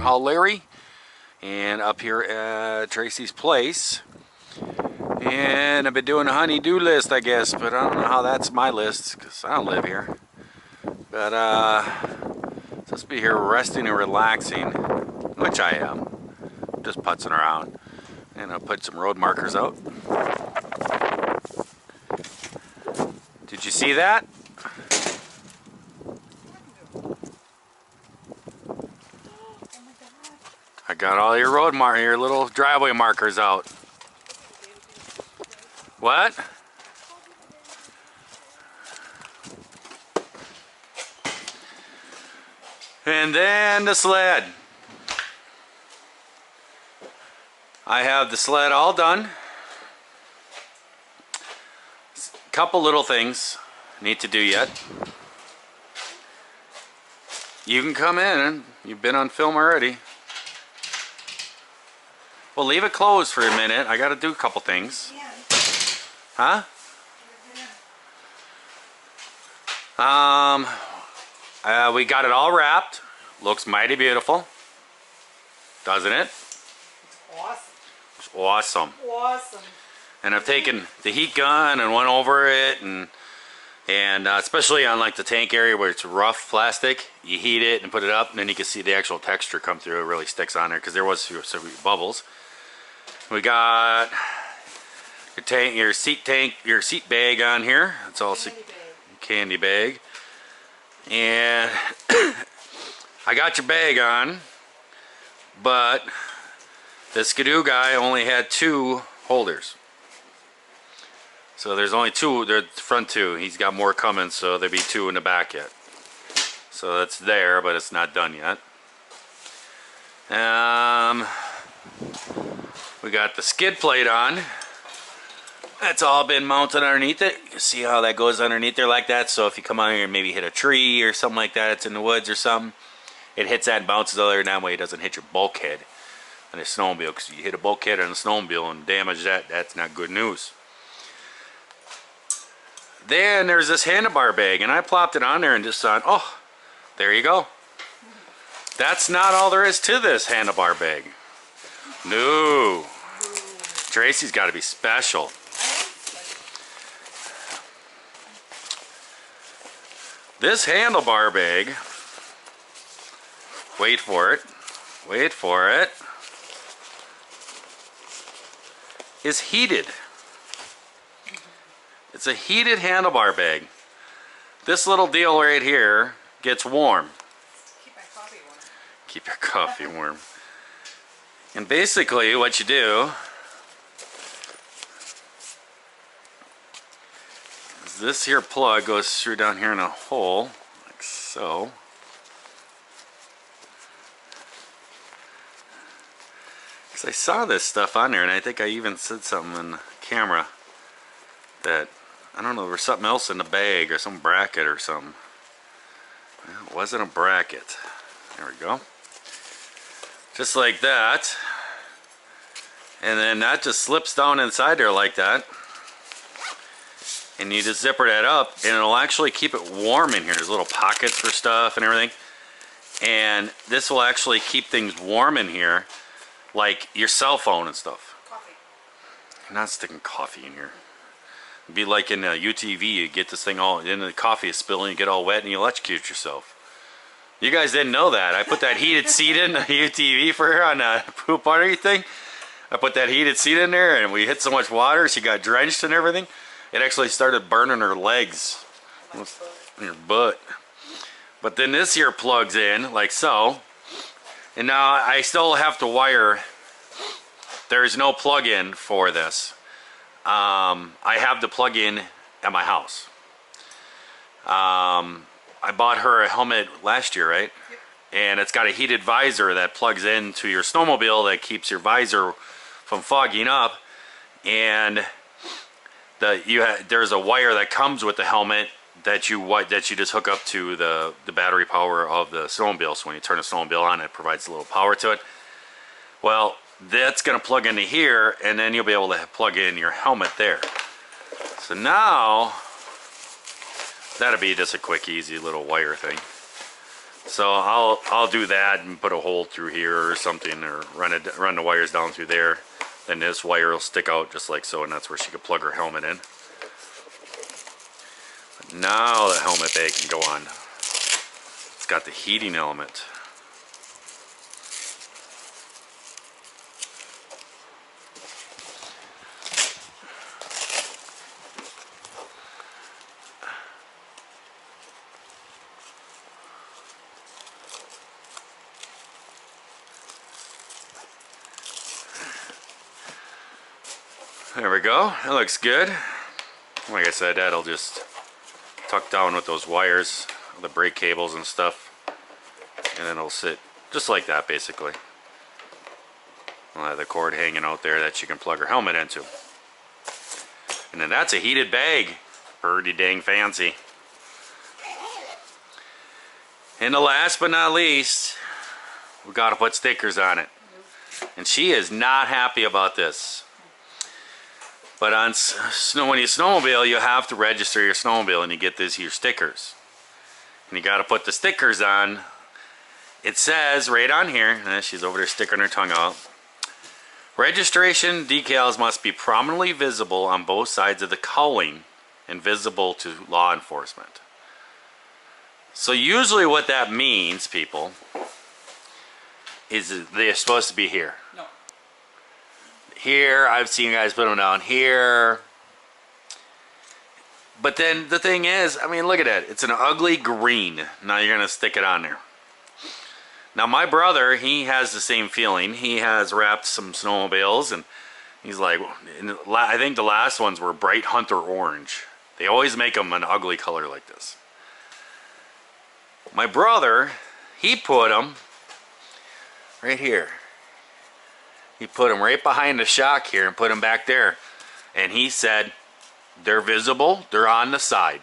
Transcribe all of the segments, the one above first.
LongHaul Larry, and up here at Tracy's place. And I've been doing a honey-do list, I guess, but I don't know how that's my list because I don't live here. But supposed to be here resting and relaxing, which I am. Just putzing around. And I'll put some road markers out. Did you see that? I got all your your little driveway markers out. What? And then the sled. I have the sled all done. Couple little things need to do yet. You can come in. You've been on film already. Well, leave it closed for a minute. I got to do a couple things. Huh? We got it all wrapped. Looks mighty beautiful. Doesn't it? Awesome. It's awesome. Awesome. And I've taken the heat gun and went over it, and especially on like the tank area where it's rough plastic, you heat it and put it up, and then you can see the actual texture come through. It really sticks on there because there was some bubbles. We got your tank, your seat bag on here. It's all candy bag. And I got your bag on, but the Skidoo guy only had 2 holders. So there's only 2, the front 2. He's got more coming, so there'll be 2 in the back yet. So that's there, but it's not done yet. We got the skid plate on. That's all been mounted underneath it. You see how that goes underneath there like that? So if you come out here and maybe hit a tree or something like that, it's in the woods or something, it hits that and bounces over there, and that way it doesn't hit your bulkhead on a snowmobile. Because you hit a bulkhead on a snowmobile and damage that, that's not good news. Then there's this handlebar bag, and I plopped it on there and just thought, oh, there you go. That's not all there is to this handlebar bag. No. Tracy's got to be special. This handlebar bag, wait for it, is heated. It's a heated handlebar bag. This little deal right here gets warm. Keep my coffee warm. Keep your coffee warm. And basically what you do is this here plug goes through down here in a hole, like so. Because I saw this stuff on there, and I think I even said something in the camera that, I don't know, there was something else in the bag or some bracket or something. Well, it wasn't a bracket. There we go. Just like that. And then that just slips down inside there like that. And you just zipper that up, and it'll actually keep it warm in here. There's little pockets for stuff and everything. And this will actually keep things warm in here, like your cell phone and stuff. Coffee. I'm not sticking coffee in here. It'd be like in a UTV, you get this thing all, then the coffee is spilling, you get all wet and you electrocute yourself. You guys didn't know that. I put that heated seat in the UTV for her on the pool party thing. I put that heated seat in there, and we hit so much water, she got drenched and everything. It actually started burning her legs and her butt. But then this here plugs in like so. And now I still have to wire. There's no plug-in for this. I have the plug-in at my house. I bought her a helmet last year, right? Yep. And it's got a heated visor that plugs into your snowmobile that keeps your visor from fogging up. And there's a wire that comes with the helmet that you just hook up to the battery power of the snowmobile. So when you turn the snowmobile on, it provides a little power to it. Well, that's going to plug into here, and then you'll be able to plug in your helmet there. So now that'll be just a quick, easy little wire thing. So I'll do that and put a hole through here or something, or run the wires down through there. Then this wire will stick out just like so, and that's where she could plug her helmet in. But now the helmet bag can go on. It's got the heating element. There we go. That looks good. Like I said, that'll just tuck down with those wires, the brake cables and stuff, and then it'll sit just like that basically. I'll have the cord hanging out there that you can plug her helmet into. And then that's a heated bag. Pretty dang fancy. And the last but not least, we gotta put stickers on it. And she is not happy about this. But on when you snowmobile, you have to register your snowmobile and you get here stickers. And you got to put the stickers on. It says right on here, she's over there sticking her tongue out. Registration decals must be prominently visible on both sides of the cowling and visible to law enforcement. So usually what that means, people, is they're supposed to be here. No. Here, I've seen guys put them down here. But then the thing is, I mean, look at that. It's an ugly green. Now you're going to stick it on there. Now my brother, he has the same feeling. He has wrapped some snowmobiles and he's like, I think the last ones were bright hunter orange. They always make them an ugly color like this. My brother, he put them right here. He put them right behind the shock here and put them back there. And he said, they're visible, they're on the side.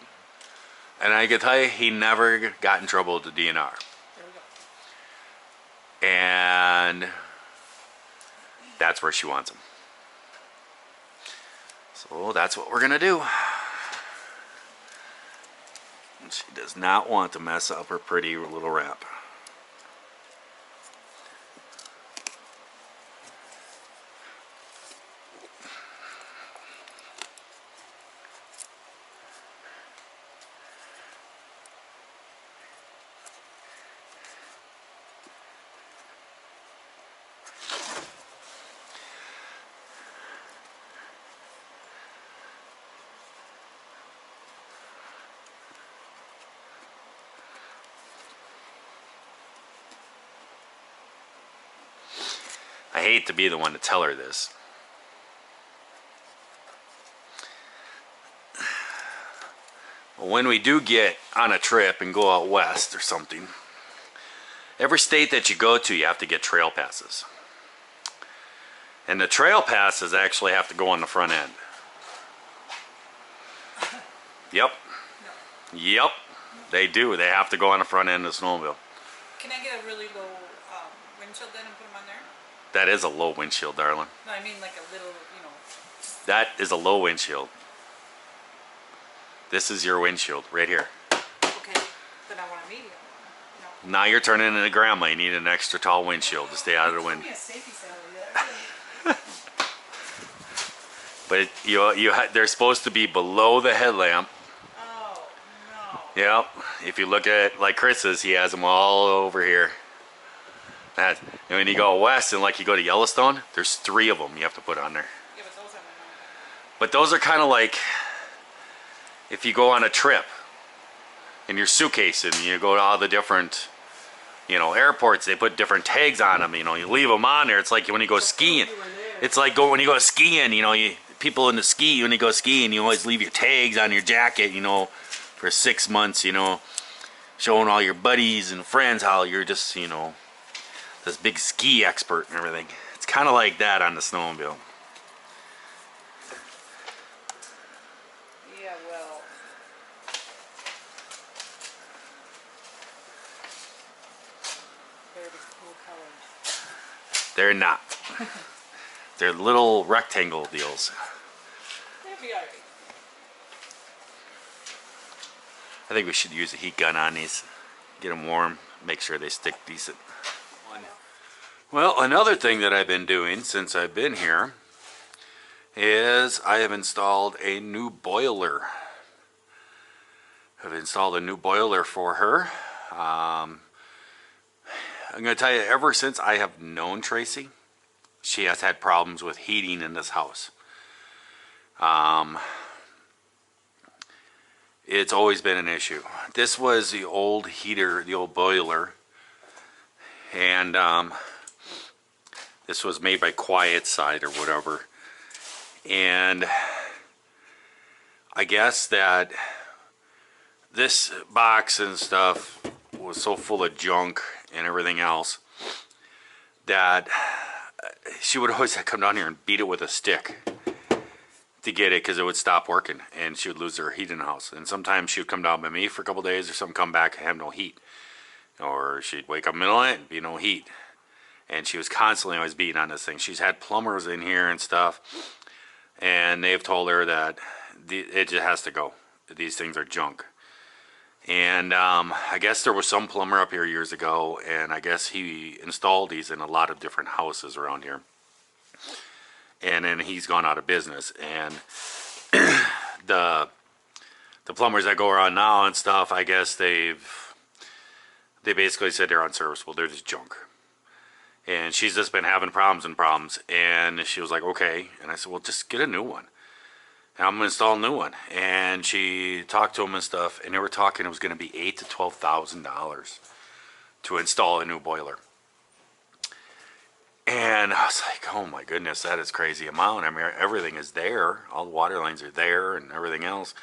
And I can tell you, he never got in trouble with the DNR. There we go. And that's where she wants them. So that's what we're gonna do. She does not want to mess up her pretty little wrap. I hate to be the one to tell her this. But when we do get on a trip and go out west or something, every state that you go to, you have to get trail passes. And the trail passes actually have to go on the front end. Yep. No. Yep. They do. They have to go on the front end of the snowmobile. Can I get a really low windshield then and put them on there? That is a low windshield, darling. No, I mean like a little, you know. That is a low windshield. This is your windshield right here. Okay, then I want a medium one. No. Now you're turning into grandma. You need an extra tall windshield to stay out of the wind. Give me a safety salary. But they're supposed to be below the headlamp. Oh, no. Yep. If you look at like Chris's, he has them all over here. And when you go west and like you go to Yellowstone, there's 3 of them you have to put on there. Yeah, but those have my But those are kind of like if you go on a trip in your suitcase and you go to all the different, airports, they put different tags on them. You leave them on there. It's like when you go skiing. It's like when you go skiing. People in the ski, when you go skiing, you always leave your tags on your jacket. For 6 months. Showing all your buddies and friends how you're just this big ski expert and everything. It's kind of like that on the snowmobile. Yeah, well. They're the cool colors. They're not. They're little rectangle deals. They'll be alright. I think we should use a heat gun on these. Get them warm make sure they stick decent. Well, another thing that I've been doing since I've been here is I have installed a new boiler. I've installed a new boiler for her. I'm going to tell you, ever since I have known Tracy, she has had problems with heating in this house. It's always been an issue. This was the old heater, the old boiler, and this was made by Quiet Side or whatever. And I guess that this box and stuff was so full of junk and everything else that she would always come down here and beat it with a stick to get it, because it would stop working and she would lose her heat in the house. And sometimes she would come down by me for a couple days or something, come back and have no heat, or she'd wake up in the middle of the night and be no heat. And she was constantly always beating on this thing. She's had plumbers in here and stuff, and they've told her that it just has to go. These things are junk. And I guess there was some plumber up here years ago, and I guess he installed these in a lot of different houses around here. And then he's gone out of business. And the plumbers that go around now and stuff, I guess they basically said they're unserviceable. They're just junk. And she's just been having problems and problems. And she was like, okay. And I said, well, just get a new one. And I'm going to install a new one. And she talked to him and stuff, and they were talking it was going to be $8,000 to $12,000 to install a new boiler. And I was like, oh my goodness, that is crazy amount. I mean, everything is there. All the water lines are there and everything else.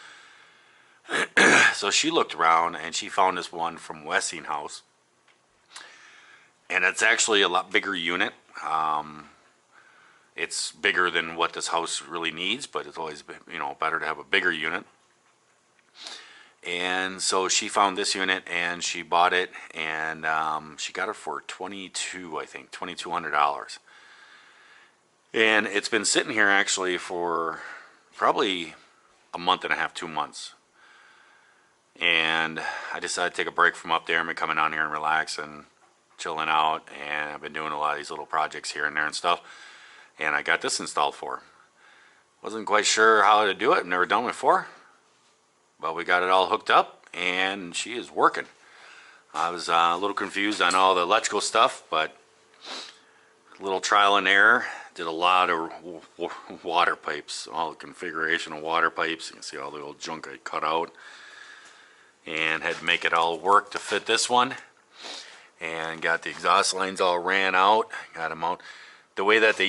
So she looked around and she found this one from Westinghouse. And it's actually a lot bigger unit. It's bigger than what this house really needs, but it's always been, better to have a bigger unit. And so she found this unit and she bought it, and she got it for $2,200. And it's been sitting here actually for probably a month and a half, 2 months. And I decided to take a break from up there and be coming down here and relax and chilling out. And I've been doing a lot of these little projects here and there and stuff. And I got this installed for her. Wasn't quite sure how to do it. I've never done it before. But we got it all hooked up and she is working. I was a little confused on all the electrical stuff, but a little trial and error. Did a lot of water pipes, all the configuration of water pipes. You can see all the old junk I cut out. And had to make it all work to fit this one. And got the exhaust lines all ran out. Got them out. The way that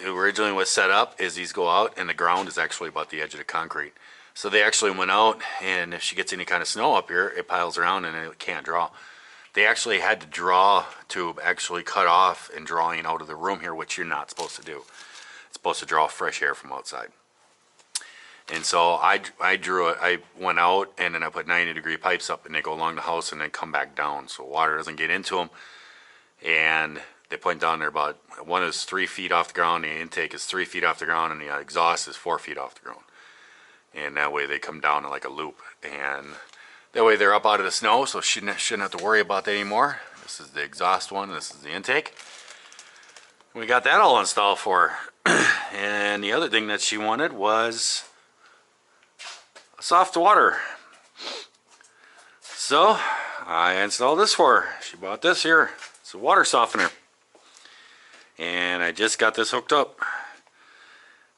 originally was set up is these go out and the ground is actually about the edge of the concrete. So they actually went out, and if she gets any kind of snow up here, it piles around and it can't draw. They actually had the draw tube actually cut off and drawing out of the room here, which you're not supposed to do. It's supposed to draw fresh air from outside. And so I drew it. I went out and then I put 90-degree pipes up, and they go along the house and then come back down so water doesn't get into them. And they point down there about, one is 3 feet off the ground, the intake is 3 feet off the ground, and the exhaust is 4 feet off the ground. And that way they come down in like a loop. And that way they're up out of the snow, so shouldn't have to worry about that anymore. This is the exhaust one, this is the intake. We got that all installed for her. And the other thing that she wanted was soft water. So I installed this for her. She bought this here. It's a water softener. And I just got this hooked up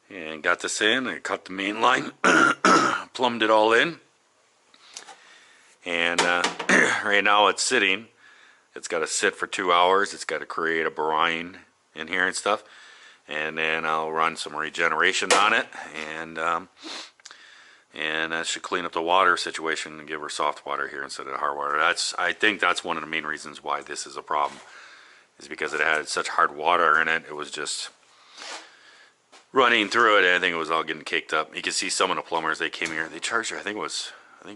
and got this in. I cut the main line, plumbed it all in, and right now it's sitting. It's got to sit for 2 hours. It's got to create a brine in here and stuff, and then I'll run some regeneration on it, and that should clean up the water situation and give her soft water here instead of hard water. I think that's one of the main reasons why this is a problem. Is because it had such hard water in it. It was just running through it, and I think it was all getting caked up. You can see some of the plumbers, they came here, they charged her, I think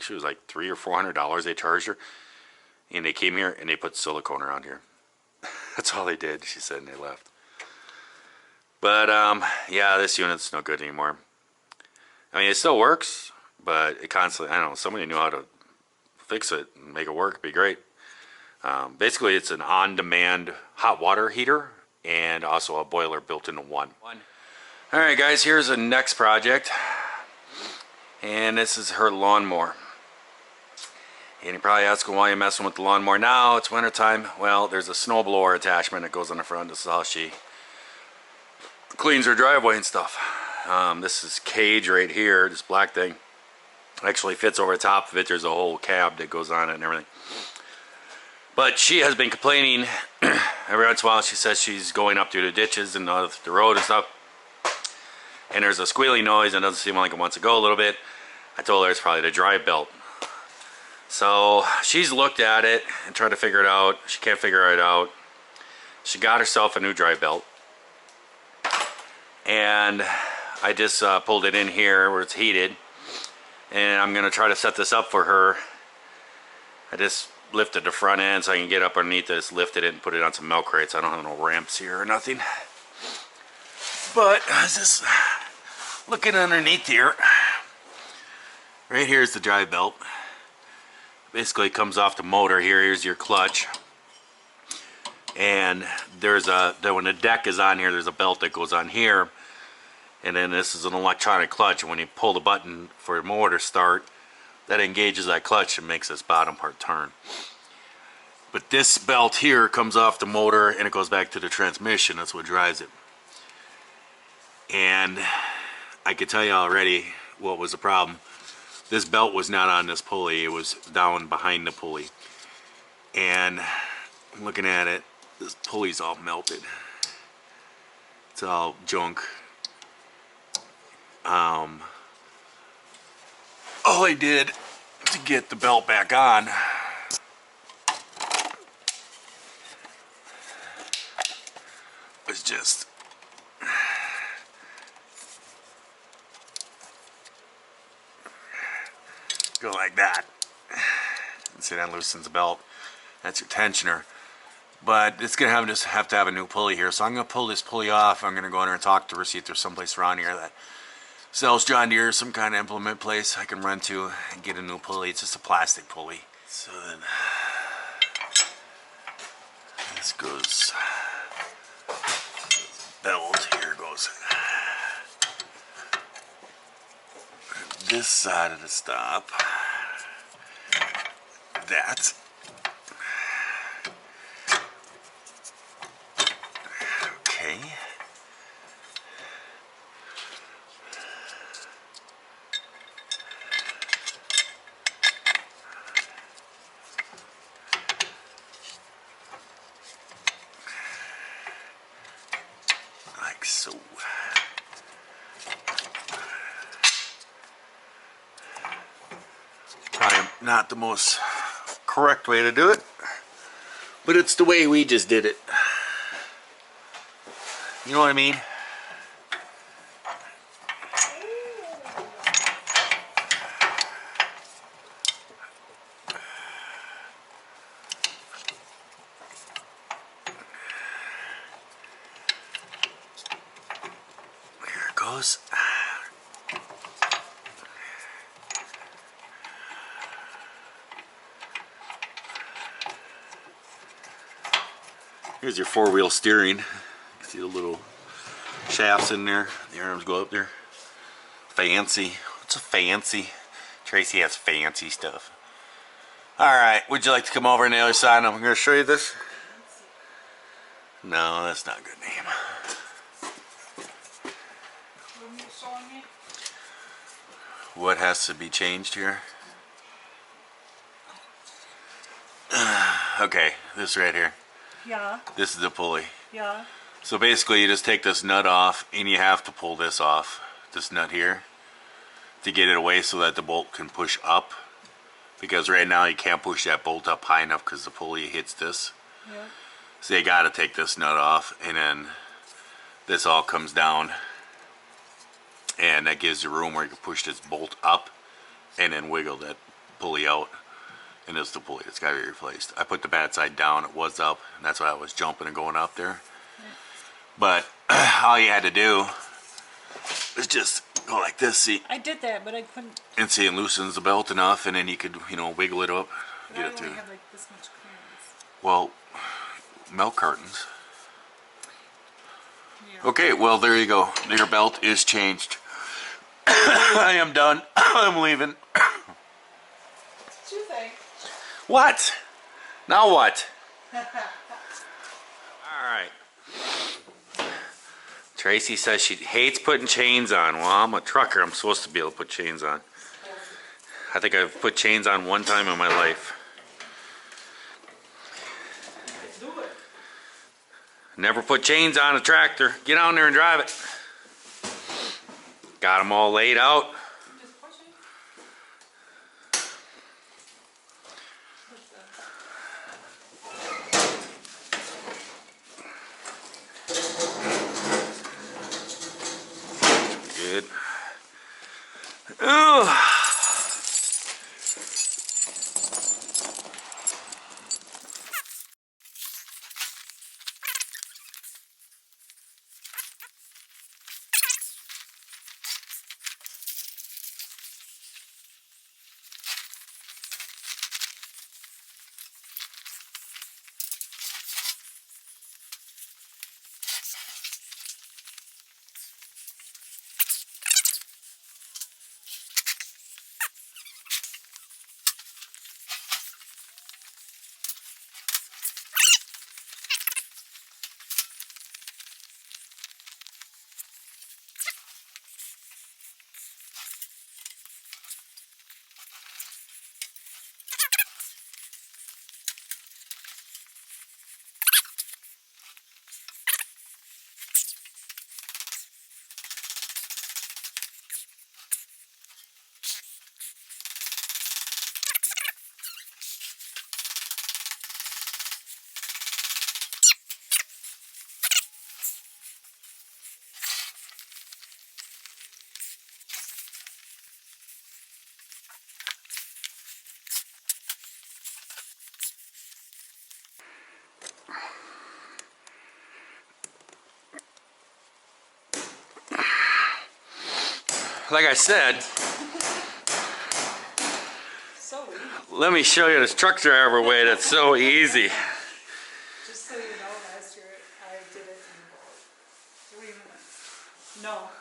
she was like $300 or $400 they charged her. And they came here and they put silicone around here. That's all they did, she said, and they left. But yeah, this unit's no good anymore. I mean, it still works, but it constantly, I don't know, somebody knew how to fix it and make it work, it'd be great. Basically, it's an on-demand hot water heater and also a boiler built into one. Alright guys, here's the next project. And this is her lawnmower. And you're probably asking why you're messing with the lawnmower now. It's wintertime. Well, there's a snowblower attachment that goes on the front. This is how she cleans her driveway and stuff. This is cage right here, this black thing. Actually fits over the top of it. There's a whole cab that goes on it and everything. But she has been complaining every once in a while. She says she's going up through the ditches and the road and stuff. And there's a squealing noise and it doesn't seem like it wants to go a little bit. I told her it's probably the drive belt. So she's looked at it and tried to figure it out. She can't figure it out. She got herself a new drive belt. And I just pulled it in here where it's heated. And I'm going to try to set this up for her. I just lifted the front end so I can get up underneath this, lifted it and put it on some milk crates. I don't have no ramps here or nothing. But I was just looking underneath here. Right here is the drive belt. Basically it comes off the motor here. Here's your clutch. And there's when the deck is on here, there's a belt that goes on here. And then this is an electronic clutch. And when you pull the button for the motor to start, that engages that clutch and makes this bottom part turn. But this belt here comes off the motor and it goes back to the transmission. That's what drives it. And I could tell you already what was the problem. This belt was not on this pulley. It was down behind the pulley. And looking at it, this pulley's all melted. It's all junk. All I did to get the belt back on was just go like that. And see, that loosens the belt. That's your tensioner. But it's gonna just have to have a new pulley here. So I'm gonna pull this pulley off. I'm gonna go in there and talk to her, see if there's someplace around here that sells John Deere, some kind of implement place I can run to and get a new pulley. It's just a plastic pulley. So then this goes, belt here goes this side of the stop. That. Okay. Like so. Probably not the most correct way to do it, but it's the way we just did it. You know what I mean? Here it goes. Here's your four-wheel steering. You can see the little shafts in there. The arms go up there. Fancy. What's a fancy? Tracy has fancy stuff. Alright, would you like to come over on the other side and I'm going to show you this? No, that's not a good name. What has to be changed here? Okay, this right here. Yeah. This is the pulley. Yeah. So basically you just take this nut off and you have to pull this off, this nut here, to get it away so that the bolt can push up. Because right now you can't push that bolt up high enough because the pulley hits this. Yeah. So you got to take this nut off and then this all comes down and that gives you room where you can push this bolt up and then wiggle that pulley out. And this is the pulley that's got to be replaced. I put the bad side down, it was up, and that's why I was jumping and going up there. Yeah. But all you had to do was just go like this, see? I did that, but I couldn't. And see, it loosens the belt enough, and then you could, you know, wiggle it up But get I it only to. had like this much clearance. Well, milk cartons. Yeah. Okay, well there you go. Your belt is changed. I am done. I'm leaving. What you think? What? Now what? Alright. Tracy says she hates putting chains on. Well, I'm a trucker. I'm supposed to be able to put chains on. I think I've put chains on one time in my life. Do it. Never put chains on a tractor. Get on there and drive it. Got them all laid out. Just push it. Good. Ugh. Like I said, So easy. let me show you this truck driver way that's so easy. Just so you know, last year I did it in 3 minutes. No, I'm not.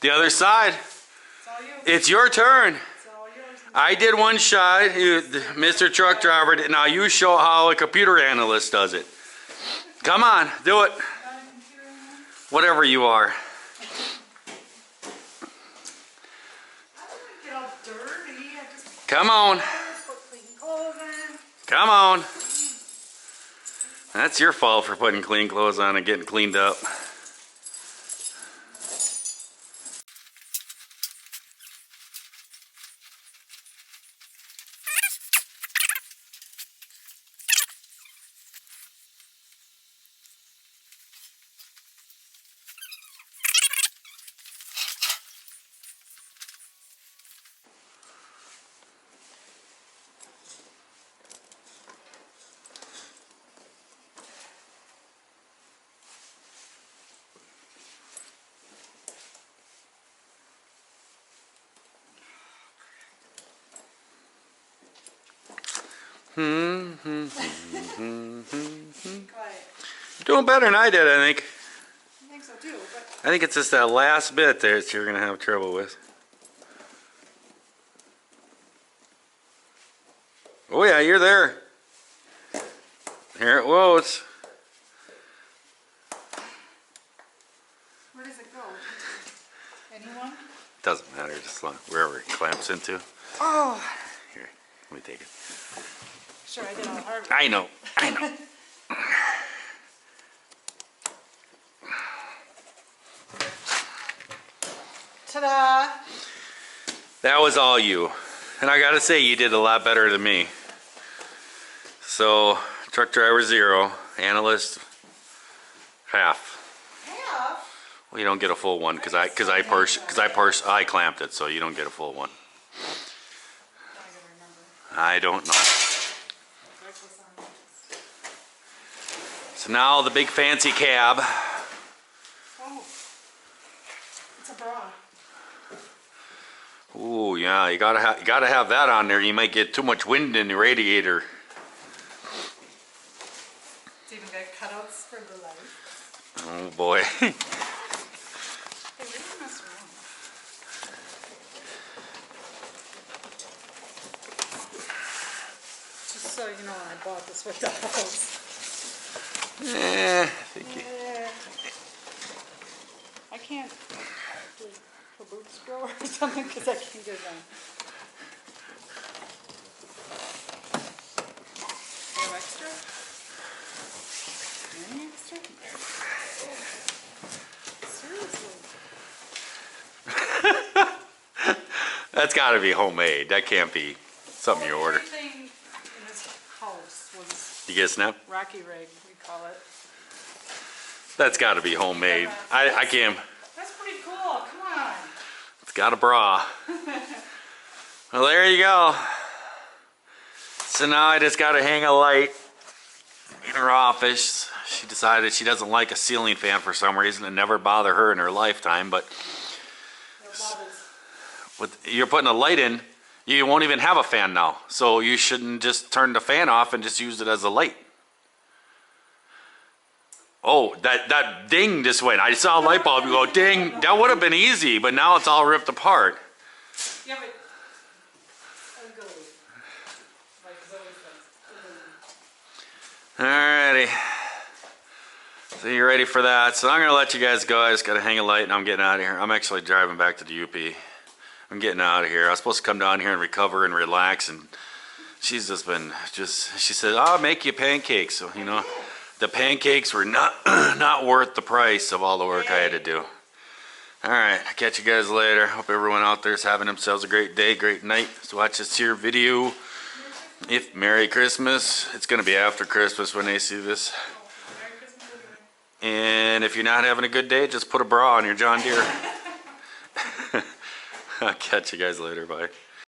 The other side, It's all you. it's your turn. It's all yours. I did one shot, Mr. Truck Driver did. Now you show how a computer analyst does it. Come on, do it. Got a computer in there? Whatever you are. I didn't get all dirty. I just Come on, put clean clothes in. come on. That's your fault for putting clean clothes on and getting cleaned up. Quiet. Doing better than I did, I think. I think so too, but I think it's just that last bit there that you're gonna have trouble with. Oh yeah, you're there. Here it goes. where does it go? Anyone? Doesn't matter, just wherever it clamps into. Oh, Here, let me take it. sure, I did all hard. I know, I know. Ta-da! That was all you. And I gotta say, you did a lot better than me. So, truck driver 0, analyst half. Half? Well, you don't get a full one because I clamped it, so you don't get a full one. I gotta remember. I don't know. Breakfast on this. So now the big fancy cab. Oh, it's a bra. Ooh, yeah, you gotta have that on there. You might get too much wind in the radiator. It's even got cutouts for the light. Oh boy. They really mess around. Just so you know, I bought this with the house. Thank you. I can't do a boots grow or something because I can't get it on. You have extra? Any extra? Seriously. That's gotta be homemade. That can't be something you order. Everything in this house was You get a snap? Rocky Rig, we call it. That's gotta be homemade. I can't. That's pretty cool. Come on. It's got a bra. Well, there you go. So now I just gotta hang a light in her office. She decided she doesn't like a ceiling fan for some reason. It never bothered her in her lifetime, but with you're putting a light in, you won't even have a fan now. So you shouldn't just turn the fan off and just use it as a light. Oh, that ding just went. I saw a light bulb go ding. That would have been easy, but now it's all ripped apart. Yeah, but I'll go. Like Zoe says. Alrighty. So you're ready for that. So I'm going to let you guys go. I just got to hang a light and I'm getting out of here. I'm actually driving back to the UP. I'm getting out of here. I was supposed to come down here and recover and relax, and she's just been she said, I'll make you pancakes. So, you know, the pancakes were not worth the price of all the work I had to do. Alright, I'll catch you guys later. Hope everyone out there is having themselves a great day, great night. So watch this here video. If Merry Christmas. It's going to be after Christmas when they see this. And if you're not having a good day, just put a bra on your John Deere. I'll catch you guys later. Bye.